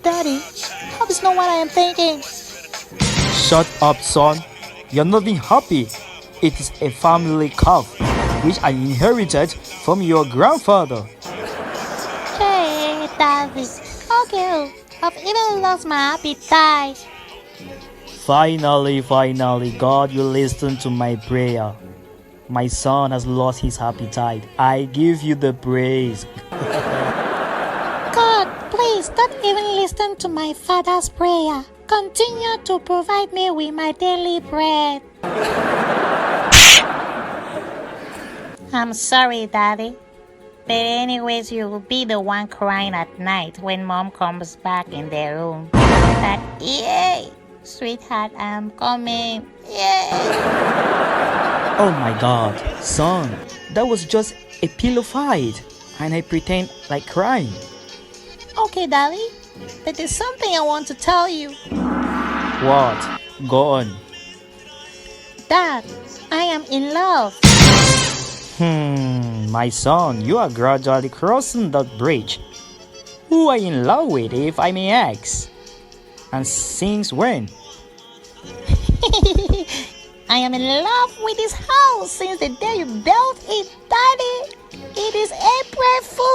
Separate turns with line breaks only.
Daddy, that is not what I am thinking.
Shut up, son. You're not being happy. It is a family cough, which I inherited from your grandfather.
Hey, Daddy. Okay, I've even lost my appetite.
Finally, God, you listen to my prayer. My son has lost his appetite. I give you the praise.
God, please don't even listen to my father's prayer. Continue to provide me with my daily bread. I'm sorry, Daddy. But anyways, you will be the one crying at night when Mom comes back in the room. Like, yay! Sweetheart, I'm coming. Yay!
Oh my God, son, that was just a pillow fight, and I pretend like crying.
Okay, Daddy. But there's something I want to tell you.
What? Go on.
Dad, I am in love.
My son, you are gradually crossing that bridge. Who are you in love with, if I may ask? And since when?
I am in love with this house since the day you built it, Daddy. It is April Fool.